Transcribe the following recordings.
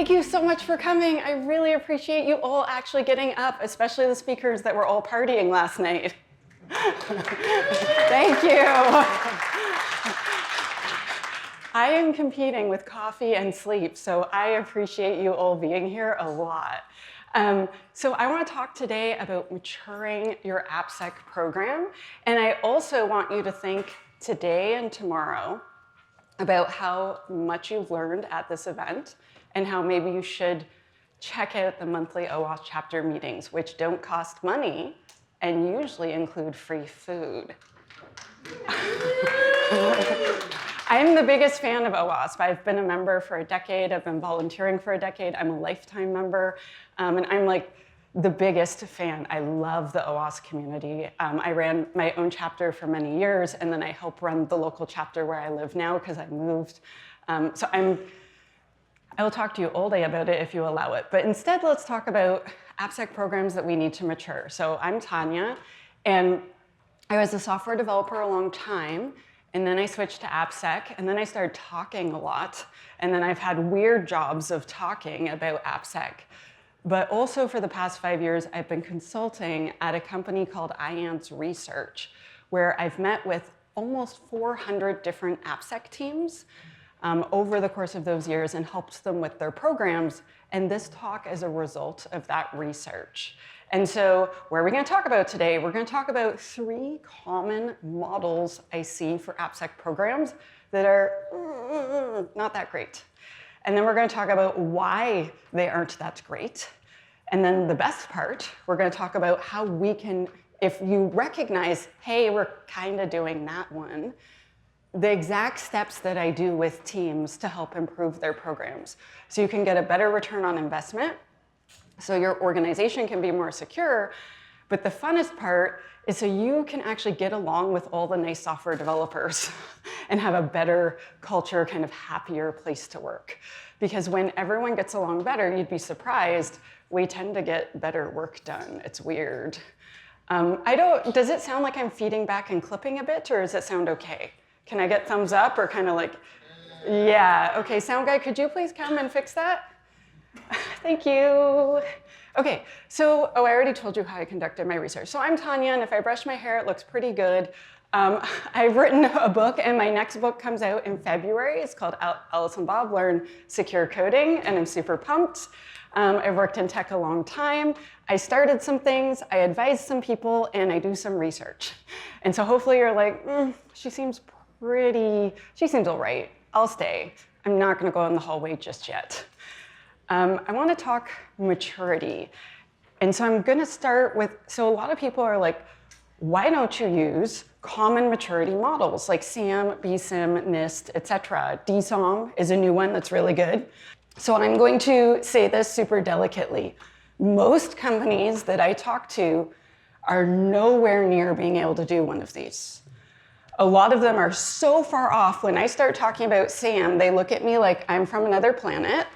Thank you so much for coming. I really appreciate you all actually getting up, especially the speakers that were all partying last night. Thank you. I am competing with coffee and sleep, so I appreciate you all being here a lot. So I want to talk today about maturing your AppSec program, and I also want you to think today and tomorrow about how much you've learned at this event and how maybe you should check out the monthly OAuth chapter meetings, which don't cost money and usually include free food. I'm the biggest fan of OWASP. I've been a member for a decade. I've been volunteering for a decade. I'm a lifetime member, and I'm like the biggest fan. I love the OWASP community. I ran my own chapter for many years, and then I help run the local chapter where I live now because I moved. I will talk to you all day about it if you allow it, but instead let's talk about AppSec programs that we need to mature. So I'm Tanya, and I was a software developer a long time, and then I switched to AppSec, and then I started talking a lot, and then I've had weird jobs of talking about AppSec. But also for the past 5 years, I've been consulting at a company called IANS Research, where I've met with almost 400 different AppSec teams over the course of those years and helped them with their programs. And this talk is a result of that research. And so what are we going to talk about today? We're going to talk about 3 common models I see for AppSec programs that are not that great. And then we're going to talk about why they aren't that great. And then the best part, we're going to talk about how we can, if you recognize, hey, we're kind of doing that one, the exact steps that I do with teams to help improve their programs. So you can get a better return on investment, so your organization can be more secure. But the funnest part is so you can actually get along with all the nice software developers and have a better culture, kind of happier place to work. Because when everyone gets along better, you'd be surprised, we tend to get better work done. It's weird. Does it sound like I'm feeding back and clipping a bit, or does it sound okay? Can I get thumbs up or kind of like, yeah, okay, sound guy, could you please come and fix that? Thank you. Okay, so, I already told you how I conducted my research. So I'm Tanya, and if I brush my hair, it looks pretty good. I've written a book, and my next book comes out in February. It's called Alice and Bob Learn Secure Coding, and I'm super pumped. I've worked in tech a long time. I started some things, I advised some people, and I do some research. And so hopefully you're like, she seems all right. I'll stay. I'm not going to go in the hallway just yet. I want to talk maturity. And so I'm going to start with, so a lot of people are like, why don't you use common maturity models like SAM, BSIM, NIST, etc. DSOM is a new one that's really good. So I'm going to say this super delicately. Most companies that I talk to are nowhere near being able to do one of these. A lot of them are so far off. When I start talking about SAM, they look at me like I'm from another planet.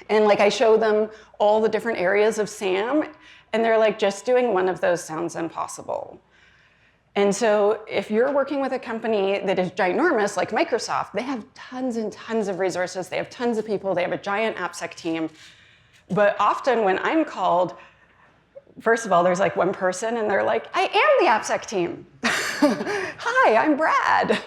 And like I show them all the different areas of SAM, and they're like, just doing one of those sounds impossible. And so if you're working with a company that is ginormous, like Microsoft, they have tons and tons of resources, they have tons of people, they have a giant AppSec team. But often when I'm called, first of all, there's like one person and they're like, I am the AppSec team. Hi, I'm Brad.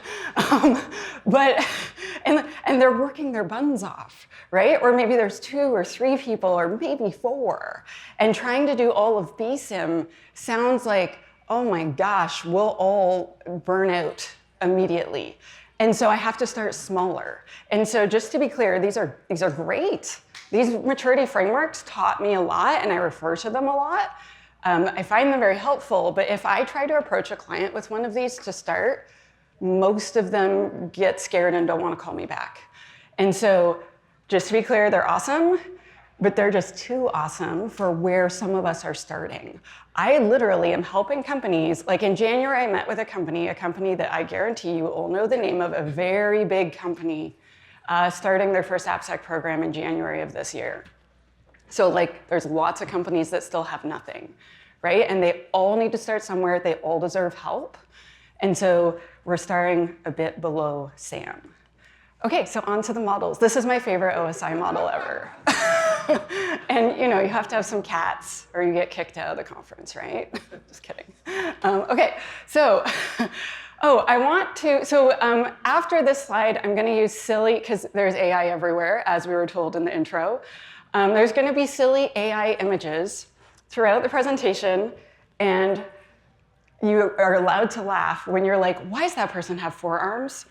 And they're working their buns off, right? Or maybe there's 2 or 3 people, or maybe 4. And trying to do all of BSIM sounds like, oh my gosh, we'll all burn out immediately. And so I have to start smaller. And so just to be clear, these are great. These maturity frameworks taught me a lot, and I refer to them a lot. I find them very helpful, but if I try to approach a client with one of these to start, most of them get scared and don't want to call me back. And so just to be clear, they're awesome, but they're just too awesome for where some of us are starting. I literally am helping companies. Like in January, I met with a company that I guarantee you all know the name of, a very big company, starting their first AppSec program in January of this year. So like there's lots of companies that still have nothing, right? And they all need to start somewhere. They all deserve help. And so we're starting a bit below SAM. Okay, so on to the models. This is my favorite OSI model ever. And you know, you have to have some cats or you get kicked out of the conference, right? Just kidding. Okay, so, after this slide, I'm gonna use silly, because there's AI everywhere, as we were told in the intro. There's gonna be silly AI images throughout the presentation, and you are allowed to laugh when you're like, why does that person have 4 arms?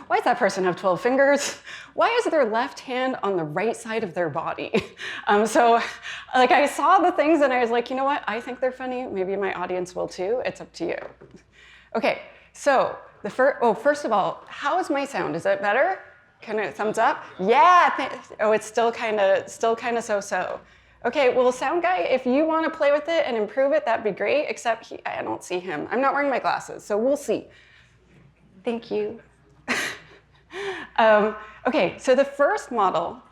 Why does that person have 12 fingers? Why is their left hand on the right side of their body? So like I saw the things and I was like, you know what? I think they're funny. Maybe my audience will too. It's up to you. Okay, so first of all, how is my sound? Is it better? Can it thumbs up? Yeah, it's still kind of so-so. Okay, well, sound guy, if you want to play with it and improve it, that'd be great, except I don't see him. I'm not wearing my glasses, so we'll see. Thank you. Okay, so the first model,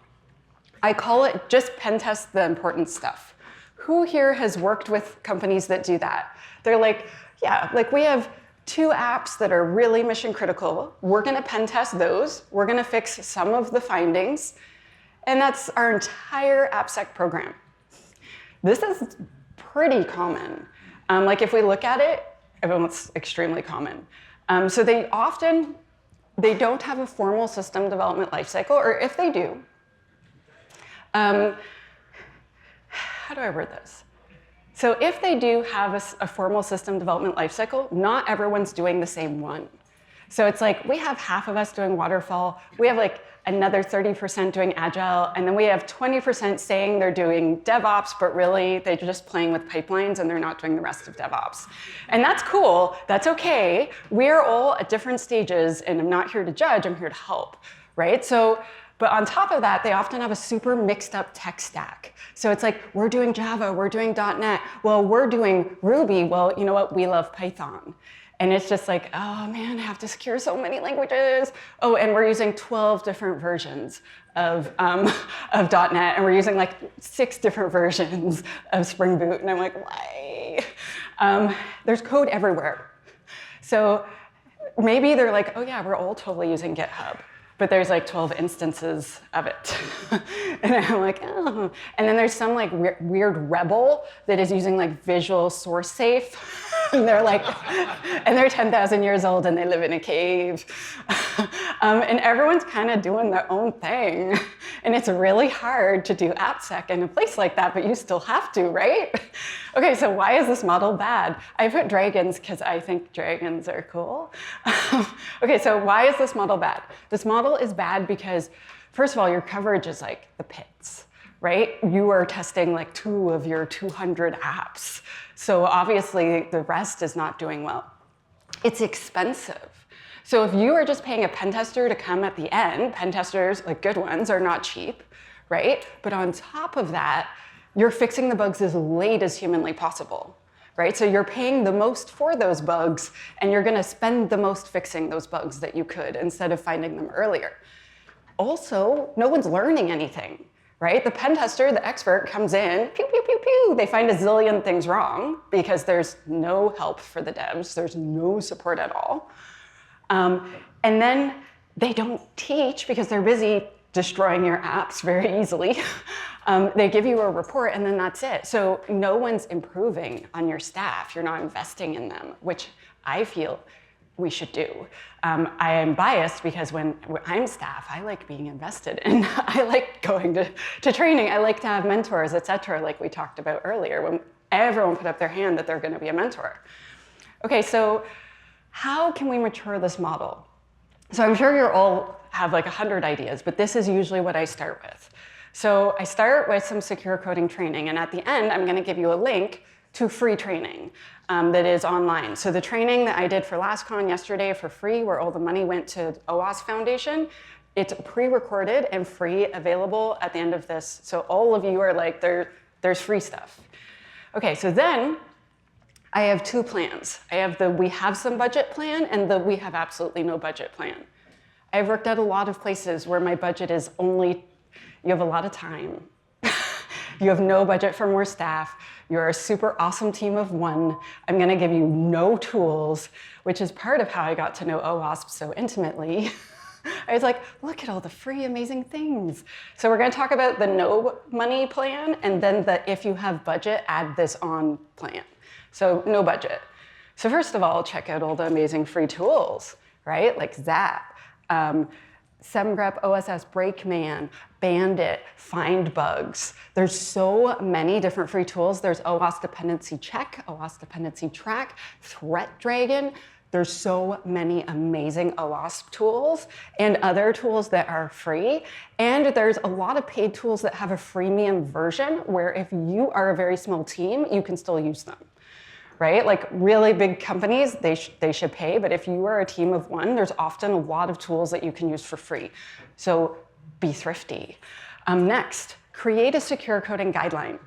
I call it just pen test the important stuff. Who here has worked with companies that do that? They're like, yeah, like we have 2 apps that are really mission critical. We're gonna pen test those. We're gonna fix some of the findings. And that's our entire AppSec program. This is pretty common. Like if we look at it, it's extremely common. So they don't have a formal system development lifecycle, or if they do, how do I word this? So if they do have a formal system development lifecycle, not everyone's doing the same one. So it's like we have half of us doing waterfall, we have like another 30% doing agile, and then we have 20% saying they're doing DevOps, but really they're just playing with pipelines and they're not doing the rest of DevOps. And that's cool, that's okay. We're all at different stages, and I'm not here to judge, I'm here to help, right? So, but on top of that, they often have a super mixed up tech stack. So it's like, we're doing Java, we're doing .NET, well, we're doing Ruby, well, you know what, we love Python. And it's just like, oh man, I have to secure so many languages. Oh, and we're using 12 different versions of .NET, and we're using like 6 different versions of Spring Boot. And I'm like, why? There's code everywhere. So maybe they're like, oh yeah, we're all totally using GitHub, but there's like 12 instances of it. And I'm like, oh. And then there's some like weird rebel that is using like Visual Source Safe. And they're like, and they're 10,000 years old and they live in a cave. And everyone's kind of doing their own thing. And it's really hard to do AppSec in a place like that, but you still have to, right? Okay, so why is this model bad? I put dragons because I think dragons are cool. Okay, so why is this model bad? This model is bad because, first of all, your coverage is like the pits, right? You are testing like 2 of your 200 apps. So obviously the rest is not doing well. It's expensive. So if you are just paying a pen tester to come at the end, pen testers, like good ones, are not cheap, right? But on top of that, you're fixing the bugs as late as humanly possible, right? So you're paying the most for those bugs, and you're gonna spend the most fixing those bugs that you could instead of finding them earlier. Also, no one's learning anything, right? The pen tester, the expert, comes in, pew, pew, pew, pew. They find a zillion things wrong because there's no help for the devs. There's no support at all. And then they don't teach because they're busy destroying your apps very easily. They give you a report and then that's it. So no one's improving on your staff. You're not investing in them, which I feel we should do. I am biased because when I'm staff, I like being invested in. I like going to training. I like to have mentors, et cetera, like we talked about earlier, when everyone put up their hand that they're gonna be a mentor. Okay, so how can we mature this model? So I'm sure you all have like 100 ideas, but this is usually what I start with. So I start with some secure coding training, and at the end, I'm gonna give you a link to free training that is online. So the training that I did for LASCON yesterday for free, where all the money went to OWASP Foundation, it's pre-recorded and free, available at the end of this. So all of you are like, there's free stuff. Okay, so then I have 2 plans. I have the we have some budget plan and the we have absolutely no budget plan. I've worked at a lot of places where my budget is only, you have a lot of time. You have no budget for more staff. You're a super awesome team of 1. I'm gonna give you no tools, which is part of how I got to know OWASP so intimately. I was like, look at all the free amazing things. So we're going to talk about the no money plan, and then the if you have budget, add this on plan. So no budget. So first of all, check out all the amazing free tools, right? Like Zap, SemGrep, OSS, Brakeman, Bandit, Find Bugs. There's so many different free tools. There's OWASP Dependency Check, OWASP Dependency Track, Threat Dragon. There's so many amazing OWASP tools and other tools that are free. And there's a lot of paid tools that have a freemium version where if you are a very small team, you can still use them. Right? Like really big companies, they should pay, but if you are a team of one, there's often a lot of tools that you can use for free. So be thrifty. Next, create a secure coding guideline.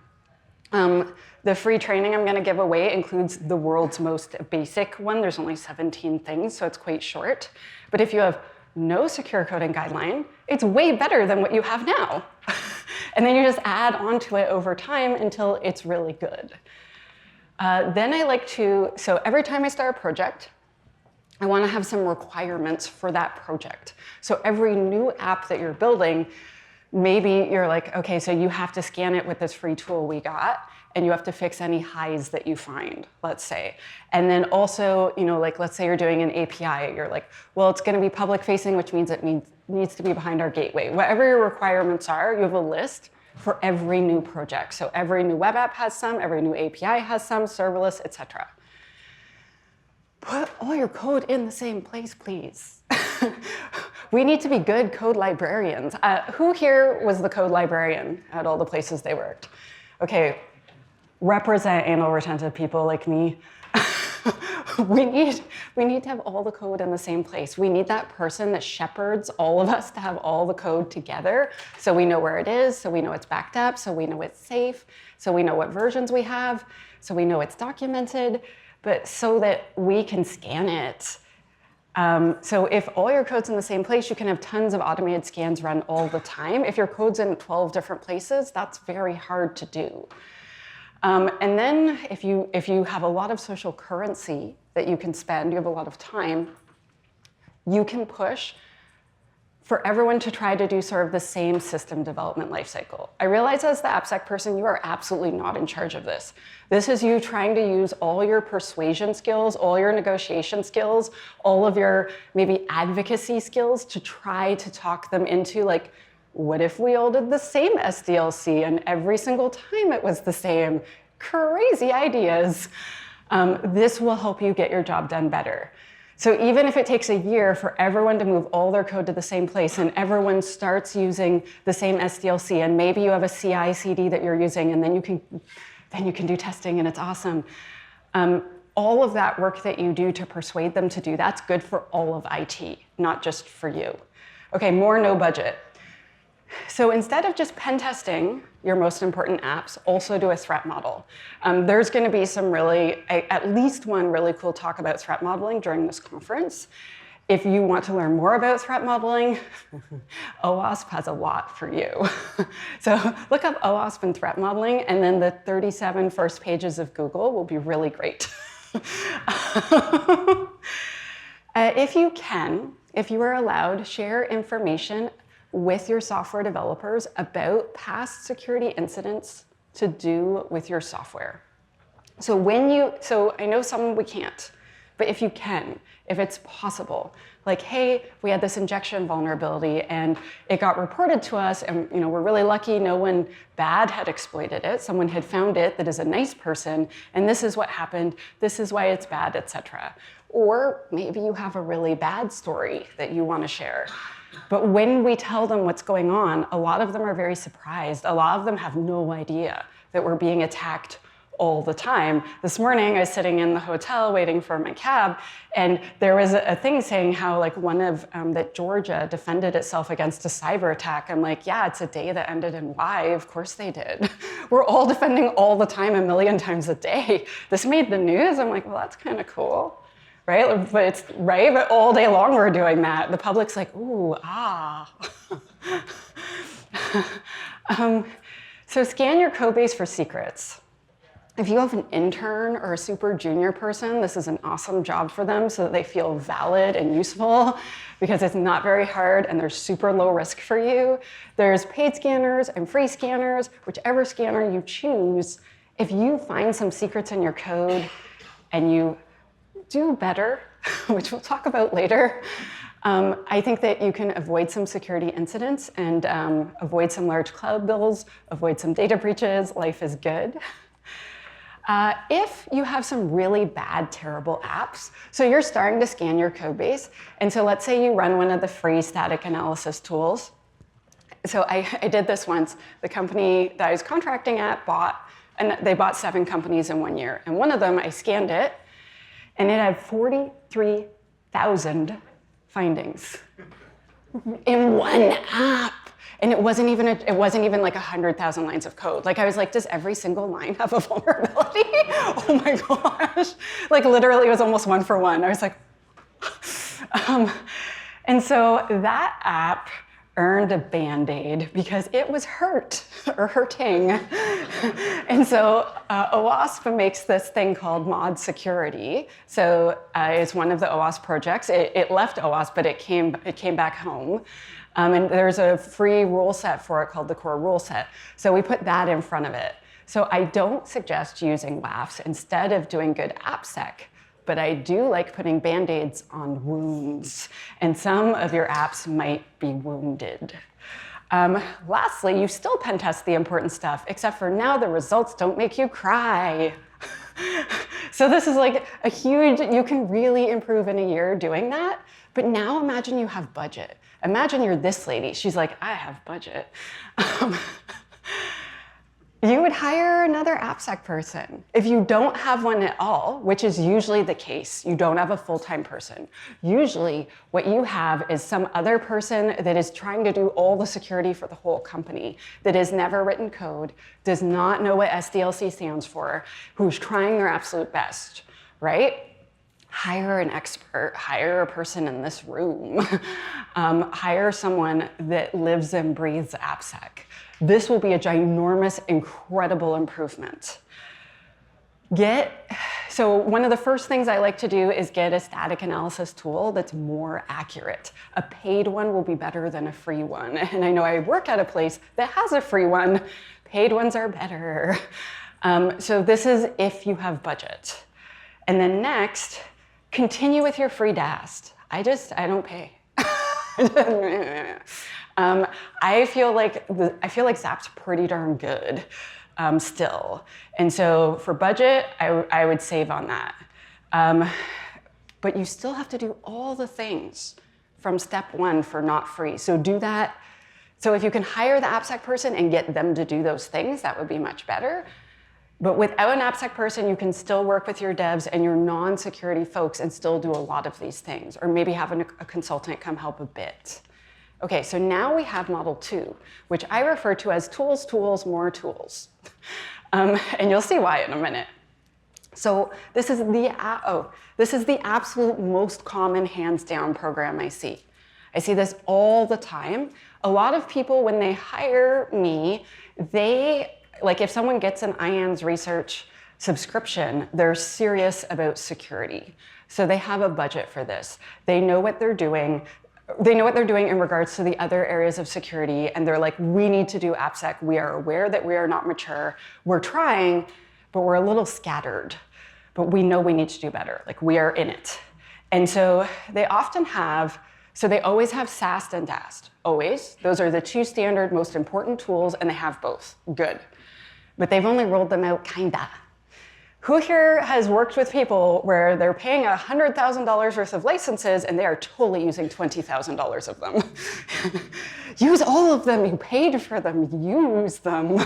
The free training I'm gonna give away includes the world's most basic one. There's only 17 things, so it's quite short. But if you have no secure coding guideline, it's way better than what you have now. And then you just add on to it over time until it's really good. Then I like to, so every time I start a project, I want to have some requirements for that project. So every new app that you're building, maybe you're like, okay, so you have to scan it with this free tool we got, and you have to fix any highs that you find, let's say. And then also, like let's say you're doing an API, you're like, well, it's going to be public facing, which means it needs to be behind our gateway. Whatever your requirements are, you have a list for every new project. So every new web app has some, every new API has some, serverless, etc. Put all your code in the same place, please. We need to be good code librarians. Who here was the code librarian at all the places they worked? Okay, represent anal retentive people like me. We need to have all the code in the same place. We need that person that shepherds all of us to have all the code together so we know where it is, so we know it's backed up, so we know it's safe, so we know what versions we have, so we know it's documented, but so that we can scan it. So if all your code's in the same place, you can have tons of automated scans run all the time. If your code's in 12 different places, that's very hard to do. And then if you have a lot of social currency that you can spend, you have a lot of time, you can push for everyone to try to do sort of the same system development lifecycle. I realize as the AppSec person, you are absolutely not in charge of this. This is you trying to use all your persuasion skills, all your negotiation skills, all of your maybe advocacy skills to try to talk them into like, what if we all did the same SDLC and every single time it was the same? Crazy ideas. This will help you get your job done better. So even if it takes a year for everyone to move all their code to the same place and everyone starts using the same SDLC and maybe you have a CI/CD that you're using and then you can do testing and it's awesome. All of that work that you do to persuade them to do that's good for all of IT, not just for you. Okay, more no budget. So instead of just pen testing your most important apps, also do a threat model. There's going to be some at least one really cool talk about threat modeling during this conference. If you want to learn more about threat modeling, OWASP has a lot for you. So look up OWASP and threat modeling, and then the 37 first pages of Google will be really great. If you are allowed, share information with your software developers about past security incidents to do with your software. So I know some we can't, but if you can, if it's possible, like, hey, we had this injection vulnerability and it got reported to us and we're really lucky no one bad had exploited it. Someone had found it that is a nice person and this is what happened, this is why it's bad, etc. Or maybe you have a really bad story that you want to share. But when we tell them what's going on, a lot of them are very surprised. A lot of them have no idea that we're being attacked all the time. This morning, I was sitting in the hotel waiting for my cab, and there was a thing saying how that Georgia defended itself against a cyber attack. I'm like, yeah, it's a day that ended in Y. Of course they did. We're all defending all the time, a million times a day. This made the news. I'm like, well, that's kind of cool. Right? But all day long we're doing that. The public's like, ooh, ah. So scan your code base for secrets. If you have an intern or a super junior person, this is an awesome job for them so that they feel valid and useful, because it's not very hard and there's super low risk for you. There's paid scanners and free scanners, whichever scanner you choose. If you find some secrets in your code and you do better, which we'll talk about later, I think that you can avoid some security incidents and avoid some large cloud bills, avoid some data breaches. Life is good. If you have some really bad, terrible apps, so you're starting to scan your code base, and so let's say you run one of the free static analysis tools. So I did this once. The company that I was contracting at they bought 7 companies in 1 year, and one of them, I scanned it, and it had 43,000 findings in one app. And it wasn't even like 100,000 lines of code. Like, I was like, does every single line have a vulnerability? Oh my gosh. Like, literally, it was almost 1 for 1. I was like, and so that app earned a Band-Aid because it was hurt or hurting. And so OWASP makes this thing called mod security. So it's one of the OWASP projects. It left OWASP, but it came back home. And there's a free rule set for it called the core rule set. So we put that in front of it. So I don't suggest using WAFs instead of doing good AppSec, but I do like putting Band-Aids on wounds. And some of your apps might be wounded. Lastly, you still pen test the important stuff, except for now the results don't make you cry. So this is like a huge, you can really improve in a year doing that. But now imagine you have budget. Imagine you're this lady. She's like, I have budget. You would hire another AppSec person. If you don't have one at all, which is usually the case, you don't have a full-time person. Usually what you have is some other person that is trying to do all the security for the whole company, that has never written code, does not know what SDLC stands for, who's trying their absolute best, right? Hire an expert, hire a person in this room, hire someone that lives and breathes AppSec. This will be a ginormous, incredible improvement. So one of the first things I like to do is get a static analysis tool that's more accurate. A paid one will be better than a free one. And I know I work at a place that has a free one. Paid ones are better. So this is if you have budget. And then next, continue with your free DAST. I don't pay. I feel like Zap's pretty darn good still. And so for budget, I would save on that. But you still have to do all the things from step 1 for not free. So do that. So if you can hire the AppSec person and get them to do those things, that would be much better. But without an AppSec person, you can still work with your devs and your non-security folks and still do a lot of these things, or maybe have a consultant come help a bit. Okay, so now we have model 2, which I refer to as tools, tools, more tools. And you'll see why in a minute. So this is the absolute most common hands-down program I see. I see this all the time. A lot of people, when they hire me, like if someone gets an IANS research subscription, they're serious about security. So they have a budget for this. They know what they're doing. They know what they're doing in regards to the other areas of security, and they're like, we need to do AppSec. We are aware that we are not mature. We're trying, but we're a little scattered. But we know we need to do better. Like, we are in it. And so they always have SAST and DAST. Always. Those are the 2 standard most important tools, and they have both. Good. But they've only rolled them out kinda. Who here has worked with people where they're paying $100,000 worth of licenses and they are totally using $20,000 of them? Use all of them. You paid for them. Use them.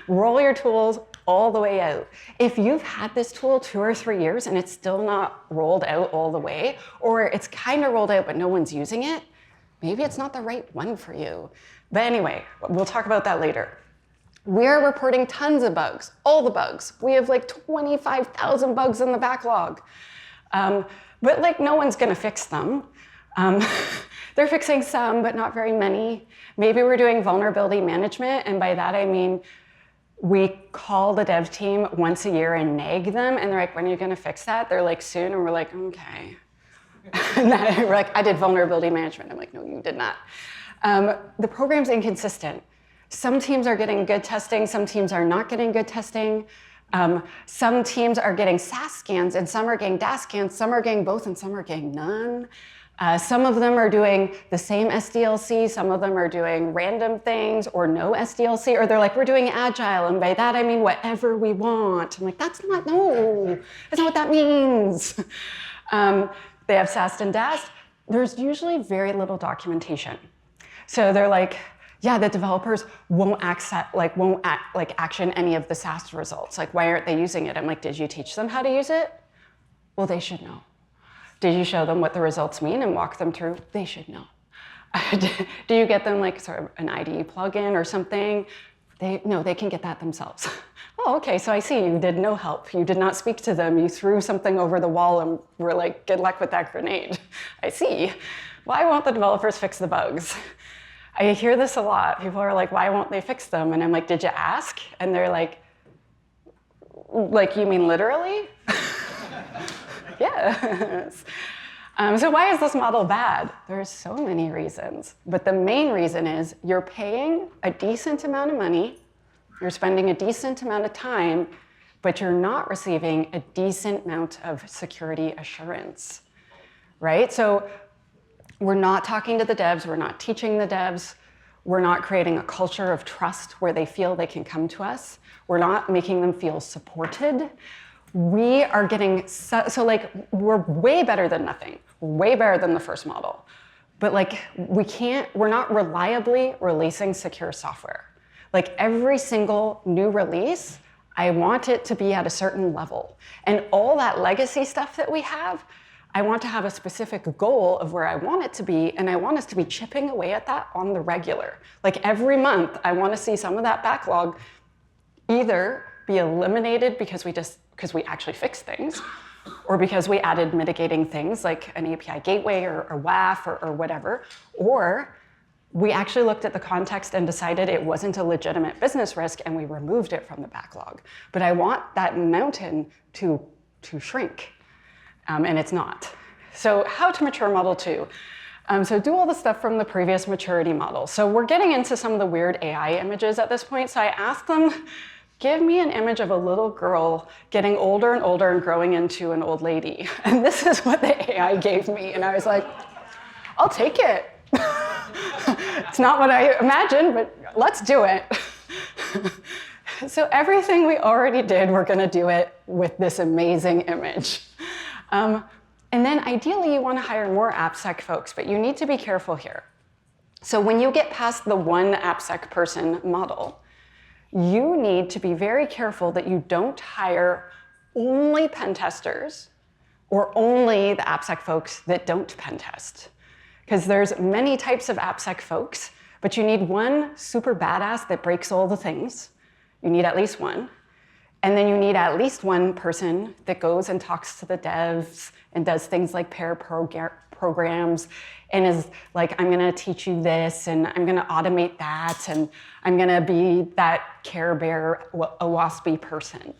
Roll your tools all the way out. If you've had this tool 2 or 3 years and it's still not rolled out all the way, or it's kind of rolled out but no one's using it, maybe it's not the right one for you. But anyway, we'll talk about that later. We're reporting tons of bugs, all the bugs. We have like 25,000 bugs in the backlog. But like no one's gonna fix them. They're fixing some, but not very many. Maybe we're doing vulnerability management, and by that I mean we call the dev team once a year and nag them, and they're like, when are you gonna fix that? They're like, soon, and we're like, okay. And then we're like, I did vulnerability management. I'm like, no, you did not. The program's inconsistent. Some teams are getting good testing, some teams are not getting good testing. Some teams are getting SAS scans, and some are getting DAS scans, some are getting both, and some are getting none. Some of them are doing the same SDLC, some of them are doing random things or no SDLC, or they're like, we're doing agile, and by that I mean whatever we want. I'm like, that's not what that means. They have SAST and DAST. There's usually very little documentation. So they're like, yeah, the developers won't action any of the SAST results. Like, why aren't they using it? I'm like, did you teach them how to use it? Well, they should know. Did you show them what the results mean and walk them through? They should know. Do you get them like sort of an IDE plugin or something? No, they can get that themselves. Oh, okay, so I see you did no help. You did not speak to them. You threw something over the wall and were like, good luck with that grenade. I see. Why won't the developers fix the bugs? I hear this a lot. People are like, why won't they fix them? And I'm like, did you ask? And they're like, you mean literally? Yes. So why is this model bad? There's so many reasons, but the main reason is you're paying a decent amount of money, you're spending a decent amount of time, but you're not receiving a decent amount of security assurance, right? So we're not talking to the devs, we're not teaching the devs, we're not creating a culture of trust where they feel they can come to us, we're not making them feel supported. We are getting, we're way better than nothing, way better than the first model. But we're not reliably releasing secure software. Like every single new release, I want it to be at a certain level. And all that legacy stuff that we have, I want to have a specific goal of where I want it to be, and I want us to be chipping away at that on the regular. Like every month, I want to see some of that backlog either be eliminated because we actually fixed things, or because we added mitigating things like an API gateway or WAF or whatever, or we actually looked at the context and decided it wasn't a legitimate business risk and we removed it from the backlog. But I want that mountain to shrink, and it's not. So how to mature model 2. So do all the stuff from the previous maturity model. So we're getting into some of the weird AI images at this point. So I asked them, give me an image of a little girl getting older and older and growing into an old lady. And this is what the AI gave me. And I was like, I'll take it. It's not what I imagined, but let's do it. So everything we already did, we're going to do it with this amazing image. And then ideally, you want to hire more AppSec folks, but you need to be careful here. So when you get past the one AppSec person model, you need to be very careful that you don't hire only pen testers or only the AppSec folks that don't pen test. Because there's many types of AppSec folks, but you need one super badass that breaks all the things. You need at least one. And then you need at least one person that goes and talks to the devs and does things like pair programs and is like, I'm gonna teach you this and I'm gonna automate that and I'm gonna be that Care Bear OWASP person.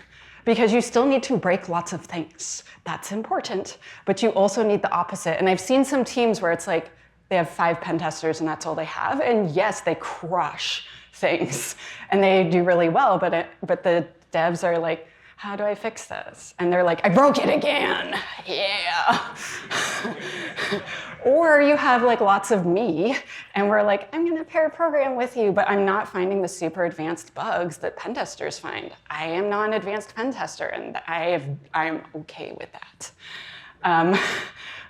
Because you still need to break lots of things. That's important, but you also need the opposite. And I've seen some teams where it's like, they have 5 pen testers and that's all they have. And yes, they crush things and they do really well, but the devs are like, how do I fix this? And they're like, I broke it again, yeah. Or you have like lots of me and we're like, I'm gonna pair program with you, but I'm not finding the super advanced bugs that pen testers find. I am not an advanced pen tester and I'm okay with that.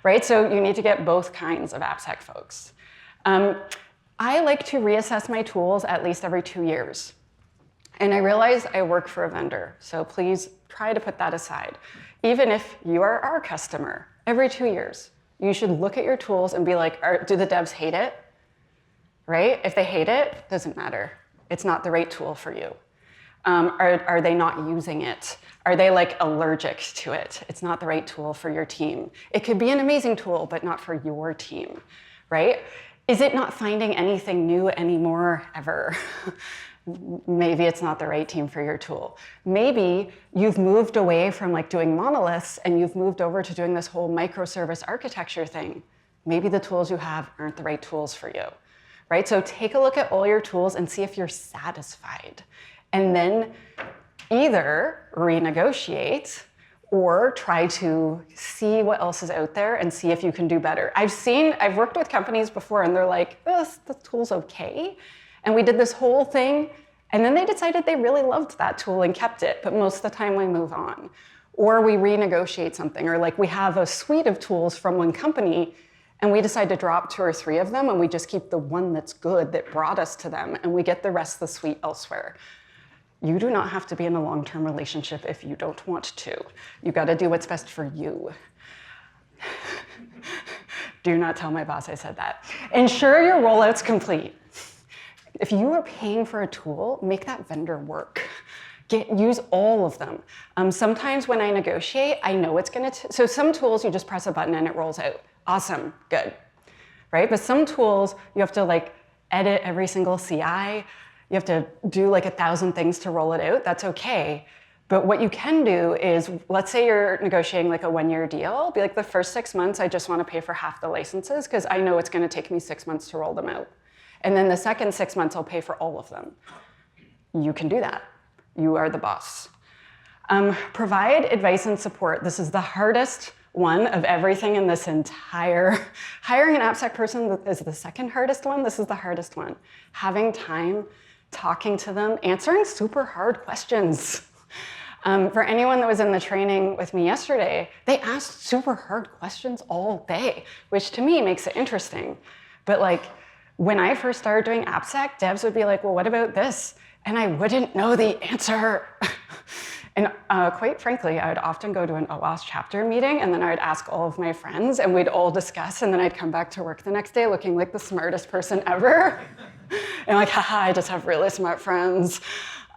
Right, so you need to get both kinds of AppSec folks. I like to reassess my tools at least every 2 years. And I realize I work for a vendor, so please try to put that aside. Even if you are our customer, every 2 years, you should look at your tools and be like, do the devs hate it? Right? If they hate it, doesn't matter. It's not the right tool for you. Are they not using it? Are they like allergic to it? It's not the right tool for your team. It could be an amazing tool, but not for your team, right? Is it not finding anything new anymore ever? maybe it's not the right team for your tool. Maybe you've moved away from like doing monoliths and you've moved over to doing this whole microservice architecture thing. Maybe the tools you have aren't the right tools for you, right? So take a look at all your tools and see if you're satisfied. And then either renegotiate or try to see what else is out there and see if you can do better. I've worked with companies before and they're like, the tool's okay. And we did this whole thing, and then they decided they really loved that tool and kept it, but most of the time we move on. Or we renegotiate something, or like we have a suite of tools from one company, and we decide to drop 2 or 3 of them, and we just keep the one that's good that brought us to them, and we get the rest of the suite elsewhere. You do not have to be in a long-term relationship if you don't want to. You gotta do what's best for you. Do not tell my boss I said that. Ensure your rollout's complete. If you are paying for a tool, make that vendor work. Use all of them. Sometimes when I negotiate, I know it's so some tools you just press a button and it rolls out. Awesome, good, right? But some tools you have to like edit every single CI. You have to do like 1,000 things to roll it out. That's okay. But what you can do is, let's say you're negotiating like a 1-year deal, be like the first 6 months, I just want to pay for half the licenses because I know it's going to take me 6 months to roll them out. And then the second 6 months, I'll pay for all of them. You can do that. You are the boss. Provide advice and support. This is the hardest one of everything in this entire, hiring an AppSec person is the second hardest one. This is the hardest one. Having time, talking to them, answering super hard questions. For anyone that was in the training with me yesterday, they asked super hard questions all day, which to me makes it interesting. But like, when I first started doing AppSec, devs would be like, well, what about this? And I wouldn't know the answer. And quite frankly, I would often go to an OWASP chapter meeting and then I would ask all of my friends and we'd all discuss and then I'd come back to work the next day looking like the smartest person ever. And like, haha, I just have really smart friends.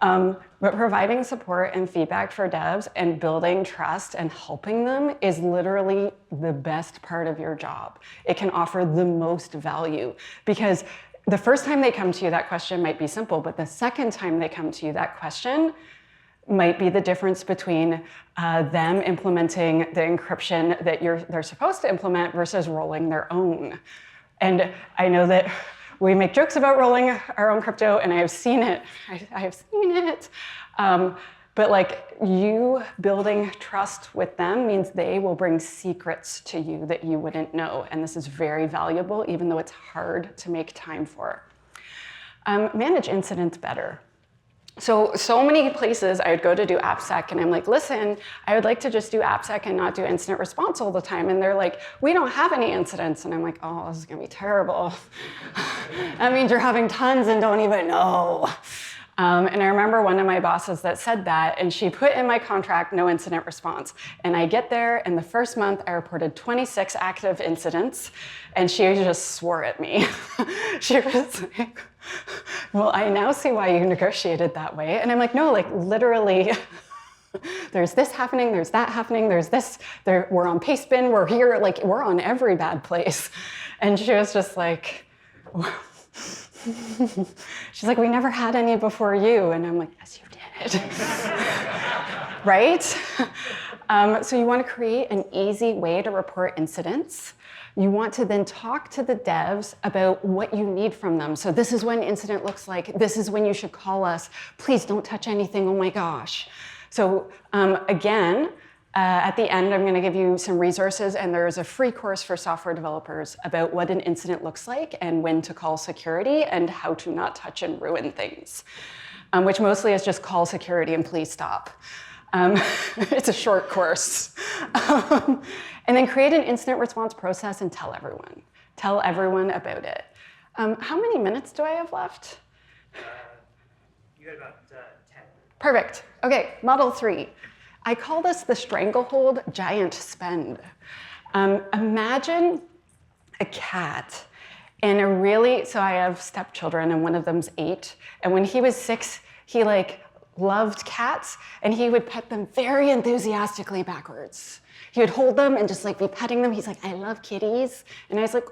But providing support and feedback for devs and building trust and helping them is literally the best part of your job. It can offer the most value because the first time they come to you, that question might be simple, but the second time they come to you, that question might be the difference between them implementing the encryption that they're supposed to implement versus rolling their own. And I know that we make jokes about rolling our own crypto, and I have seen it. I have seen it. But like you building trust with them means they will bring secrets to you that you wouldn't know. And this is very valuable, even though it's hard to make time for. Manage incidents better. So many places I would go to do AppSec and I'm like, listen, I would like to just do AppSec and not do incident response all the time. And they're like, we don't have any incidents. And I'm like, oh, this is gonna be terrible. That means you're having tons and don't even know. And I remember one of my bosses that said that, and she put in my contract, no incident response. And I get there, and the first month I reported 26 active incidents, and she just swore at me. She was like, well, I now see why you negotiated that way. And I'm like, no, like literally, there's this happening, there's that happening, there's this, we're on Pastebin, we're here, like we're on every bad place. And she was just like, she's like, we never had any before you. And I'm like, yes, you did. Right? So you want to create an easy way to report incidents. You want to then talk to the devs about what you need from them. So this is what an incident looks like. This is when you should call us. Please don't touch anything. Oh my gosh. So again, at the end, I'm going to give you some resources, and there's a free course for software developers about what an incident looks like and when to call security and how to not touch and ruin things, which mostly is just call security and please stop. It's a short course. And then create an incident response process and tell everyone. Tell everyone about it. How many minutes do I have left? You got about 10. Perfect. Okay, model 3. I call this the stranglehold giant spend. Imagine a cat in a really, so I have stepchildren and one of them's 8. And when he was 6, he like loved cats and he would pet them very enthusiastically backwards. He would hold them and just like be petting them. He's like, I love kitties. And I was like,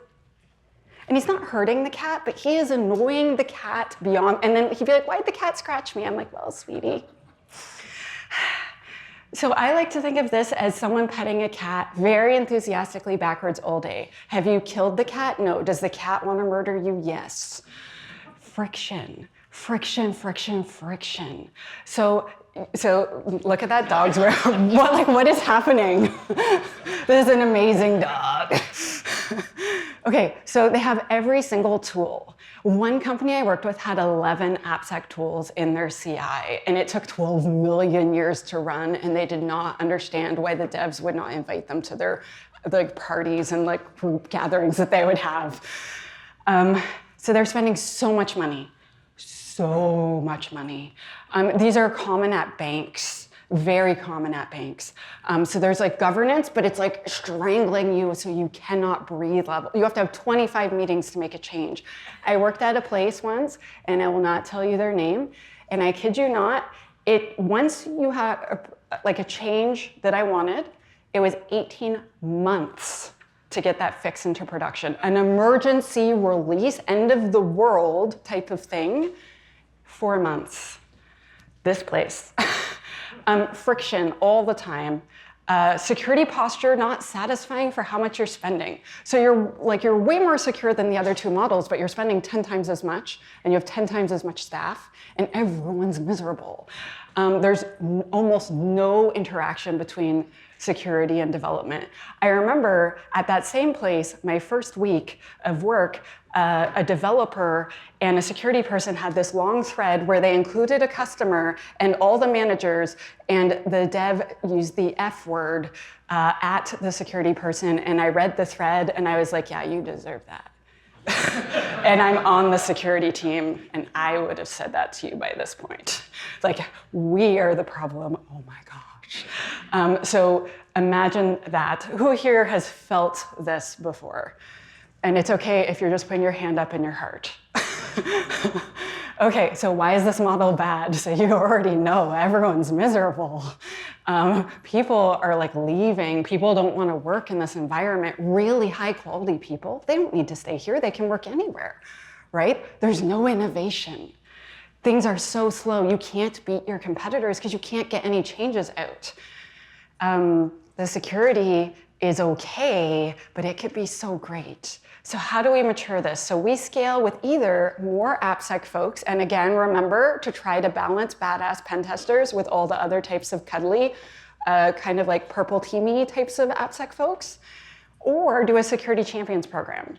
And he's not hurting the cat, but he is annoying the cat beyond, and then he'd be like, why'd the cat scratch me? I'm like, well, sweetie. So I like to think of this as someone petting a cat very enthusiastically backwards all day. Have you killed the cat? No. Does the cat want to murder you? Yes. Friction, friction, friction, friction. So look at that dog's what is happening? This is an amazing dog. Okay, so they have every single tool. One company I worked with had 11 AppSec tools in their CI, and it took 12 million years to run, and they did not understand why the devs would not invite them to their parties and group gatherings that they would have. So they're spending so much money. So much money. These are common at banks, very common at banks. So there's governance, but it's strangling you so you cannot breathe level. You have to have 25 meetings to make a change. I worked at a place once, and I will not tell you their name, and I kid you not, once you had a change that I wanted, it was 18 months to get that fix into production. An emergency release, end of the world type of thing, 4 months. This place. Friction all the time. Security posture not satisfying for how much you're spending. So you're way more secure than the other two models, but you're spending 10 times as much, and you have 10 times as much staff, and everyone's miserable. There's almost no interaction between security and development. I remember at that same place, my first week of work, a developer and a security person had this long thread where they included a customer and all the managers, and the dev used the F word at the security person, and I read the thread and I was like, yeah, you deserve that. And I'm on the security team, and I would have said that to you by this point. We are the problem, oh my gosh. So imagine that. Who here has felt this before? And it's okay if you're just putting your hand up in your heart. Okay, so why is this model bad? So you already know, everyone's miserable. People are leaving. People don't want to work in this environment. Really high quality people, they don't need to stay here. They can work anywhere, right? There's no innovation. Things are so slow. You can't beat your competitors because you can't get any changes out. The security is okay, but it could be so great. So how do we mature this? So we scale with either more AppSec folks, and again, remember to try to balance badass pen testers with all the other types of cuddly, kind of purple teamy types of AppSec folks, or do a security champions program.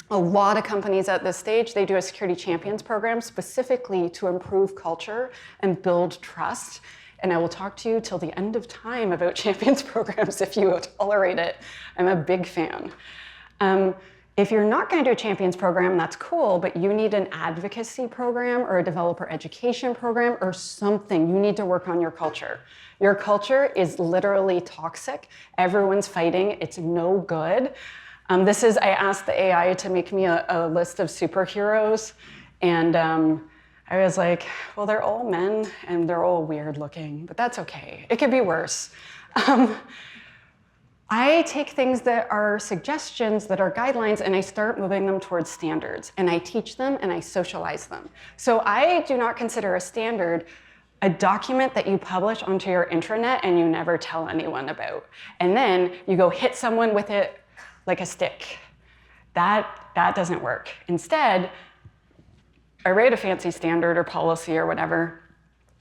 A lot of companies at this stage, they do a security champions program specifically to improve culture and build trust. And I will talk to you till the end of time about champions programs if you tolerate it. I'm a big fan. If you're not going to do a champions program, that's cool, but you need an advocacy program or a developer education program or something. You need to work on your culture. Your culture is literally toxic. Everyone's fighting. It's no good. I asked the AI to make me a list of superheroes, and I was like, well, they're all men and they're all weird looking, but that's okay. It could be worse. I take things that are suggestions, that are guidelines, and I start moving them towards standards, and I teach them and I socialize them. So I do not consider a standard a document that you publish onto your intranet and you never tell anyone about. And then you go hit someone with it like a stick. That doesn't work. Instead, I write a fancy standard or policy or whatever,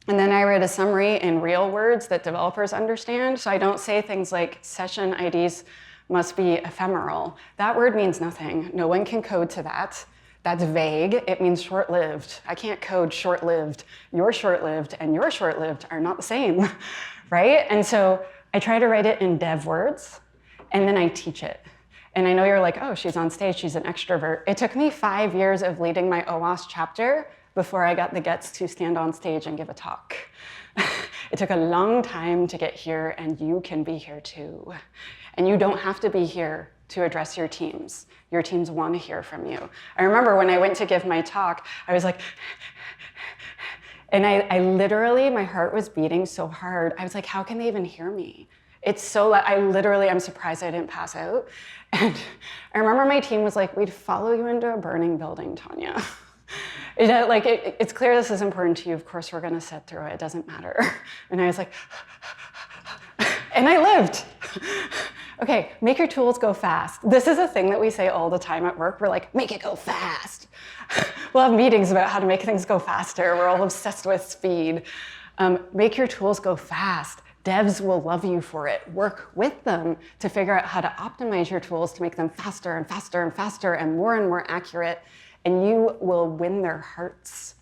and then I write a summary in real words that developers understand. So I don't say things like session IDs must be ephemeral. That word means nothing. No one can code to that. That's vague. It means short-lived. I can't code short-lived. Your short-lived and your short-lived are not the same, right? And so I try to write it in dev words, and then I teach it. And I know you're like, oh, she's on stage, she's an extrovert. It took me 5 years of leading my OWASP chapter before I got the guts to stand on stage and give a talk. It took a long time to get here, and you can be here too. And you don't have to be here to address your teams. Your teams want to hear from you. I remember when I went to give my talk, I was like, and I literally, my heart was beating so hard. I was like, how can they even hear me? It's so, I'm surprised I didn't pass out. And I remember my team was like, we'd follow you into a burning building, Tanya. It's clear this is important to you. Of course, we're gonna sit through it. It doesn't matter. And I was like, and I lived. Okay, make your tools go fast. This is a thing that we say all the time at work. We're like, make it go fast. We'll have meetings about how to make things go faster. We're all obsessed with speed. Make your tools go fast. Devs will love you for it. Work with them to figure out how to optimize your tools to make them faster and faster and faster and more accurate, and you will win their hearts.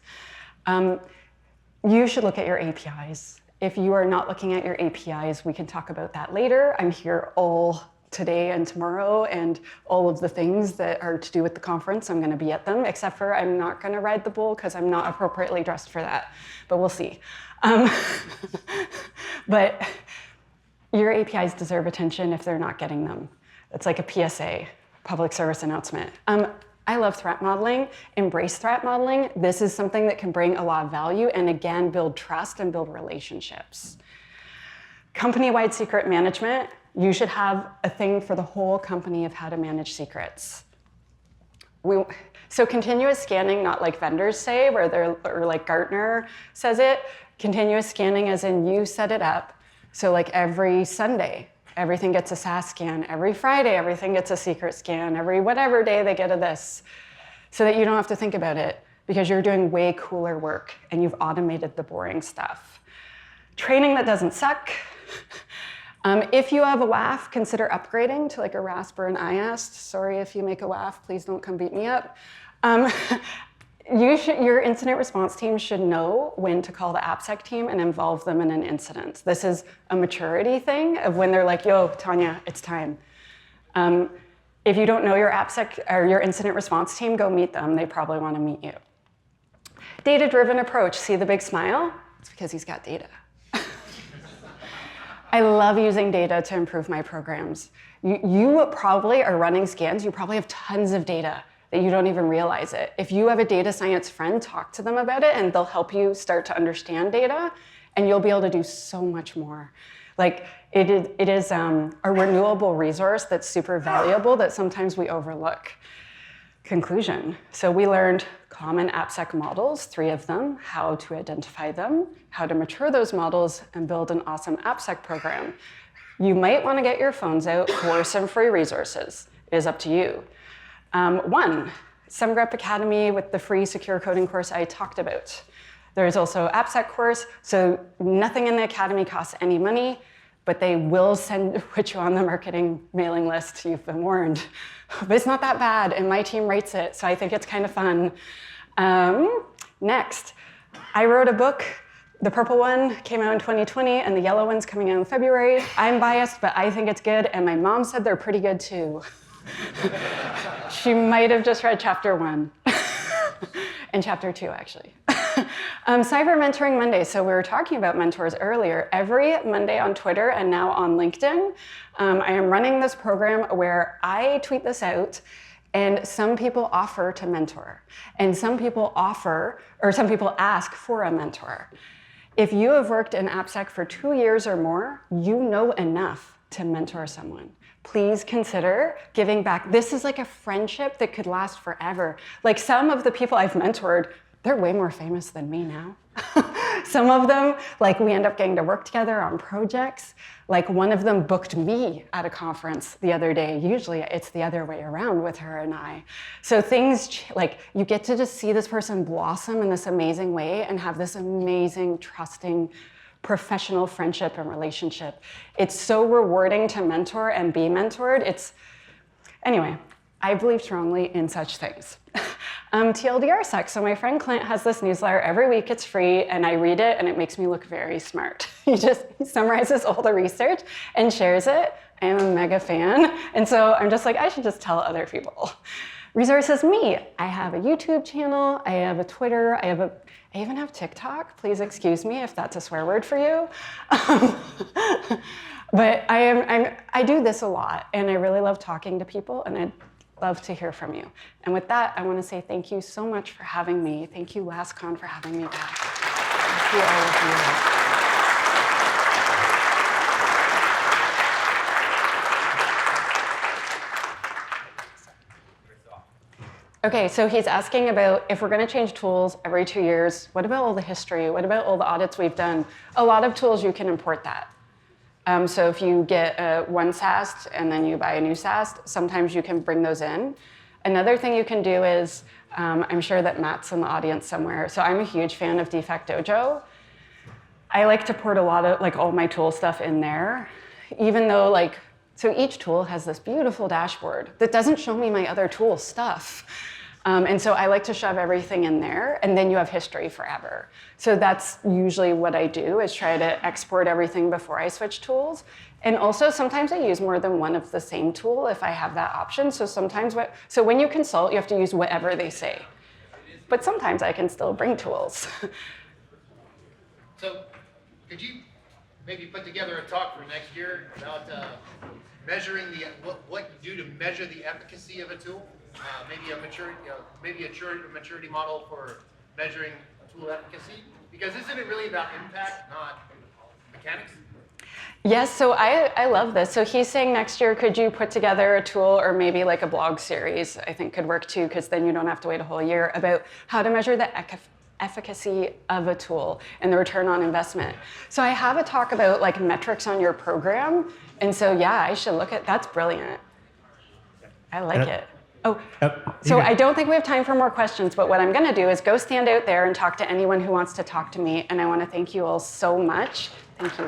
You should look at your APIs. If you are not looking at your APIs, we can talk about that later. I'm here all today and tomorrow, and all of the things that are to do with the conference, I'm gonna be at them, except for I'm not gonna ride the bull because I'm not appropriately dressed for that, but we'll see. But your APIs deserve attention if they're not getting them. It's like a PSA, public service announcement. I love threat modeling, embrace threat modeling. This is something that can bring a lot of value and again, build trust and build relationships. Company-wide secret management, you should have a thing for the whole company of how to manage secrets. So continuous scanning, not like vendors say, or like Gartner says it, continuous scanning as in you set it up. So like every Sunday, everything gets a SAS scan. Every Friday, everything gets a secret scan. Every whatever day they get a this. So that you don't have to think about it because you're doing way cooler work and you've automated the boring stuff. Training that doesn't suck. If you have a WAF, consider upgrading to like a RASP or an IAST. Sorry if you make a WAF, please don't come beat me up. Your incident response team should know when to call the AppSec team and involve them in an incident. This is a maturity thing of when they're like, yo, Tanya, it's time. If you don't know your AppSec or your incident response team, go meet them. They probably want to meet you. Data-driven approach. See the big smile? It's because he's got data. I love using data to improve my programs. You probably are running scans. You probably have tons of data that you don't even realize it. If you have a data science friend, talk to them about it and they'll help you start to understand data and you'll be able to do so much more. Like it is a renewable resource that's super valuable that sometimes we overlook. Conclusion. So we learned common AppSec models, 3 of them, how to identify them, how to mature those models, and build an awesome AppSec program. You might want to get your phones out for some free resources. It is up to you. 1, SemGrep Academy with the free secure coding course I talked about. There's also AppSec course, so nothing in the academy costs any money, but they will put you on the marketing mailing list. You've been warned. But it's not that bad, and my team writes it, so I think it's kind of fun. Next, I wrote a book. The purple one came out in 2020, and the yellow one's coming out in February. I'm biased, but I think it's good, and my mom said they're pretty good too. She might have just read chapter 1, and chapter 2, actually. Cyber Mentoring Monday. So we were talking about mentors earlier. Every Monday on Twitter and now on LinkedIn, I am running this program where I tweet this out and some people offer to mentor and some people ask for a mentor. If you have worked in AppSec for 2 years or more, you know enough to mentor someone. Please consider giving back. This is like a friendship that could last forever. Like some of the people I've mentored, they're way more famous than me now. Some of them, like we end up getting to work together on projects. Like one of them booked me at a conference the other day. Usually it's the other way around with her and I. So things like you get to just see this person blossom in this amazing way and have this amazing, trusting, professional friendship and relationship. It's so rewarding to mentor and be mentored. Anyway, I believe strongly in such things. TLDR Sec. So my friend Clint has this newsletter every week. It's free, and I read it, and it makes me look very smart. He summarizes all the research and shares it. I am a mega fan, and so I'm just like, I should just tell other people. Resources me. I have a YouTube channel. I have a Twitter. I even have TikTok. Please excuse me if that's a swear word for you. But I do this a lot, and I really love talking to people, and I'd love to hear from you. And with that, I want to say thank you so much for having me. Thank you, LASCON, for having me back. Thank you, all of you. Okay, so he's asking about if we're going to change tools every 2 years, what about all the history? What about all the audits we've done? A lot of tools, you can import that. So if you get one SAST and then you buy a new SAST, sometimes you can bring those in. Another thing you can do is, I'm sure that Matt's in the audience somewhere, so I'm a huge fan of Defect Dojo. I like to port a lot of all my tool stuff in there, even though so each tool has this beautiful dashboard that doesn't show me my other tool stuff. And so I like to shove everything in there, and then you have history forever. So that's usually what I do, is try to export everything before I switch tools. And also sometimes I use more than one of the same tool if I have that option. So sometimes so when you consult, you have to use whatever they say. But sometimes I can still bring tools. So could you maybe put together a talk for next year about measuring what you do to measure the efficacy of a tool? Maybe a maturity model for measuring tool efficacy? Because isn't it really about impact, not mechanics? Yes, so I love this. So he's saying next year, could you put together a tool or maybe a blog series, I think could work too, because then you don't have to wait a whole year, about how to measure the efficacy of a tool and the return on investment. So I have a talk about metrics on your program. And so yeah, I should look at, that's brilliant. I like it. Oh, so I don't think we have time for more questions, but what I'm going to do is go stand out there and talk to anyone who wants to talk to me. And I want to thank you all so much. Thank you.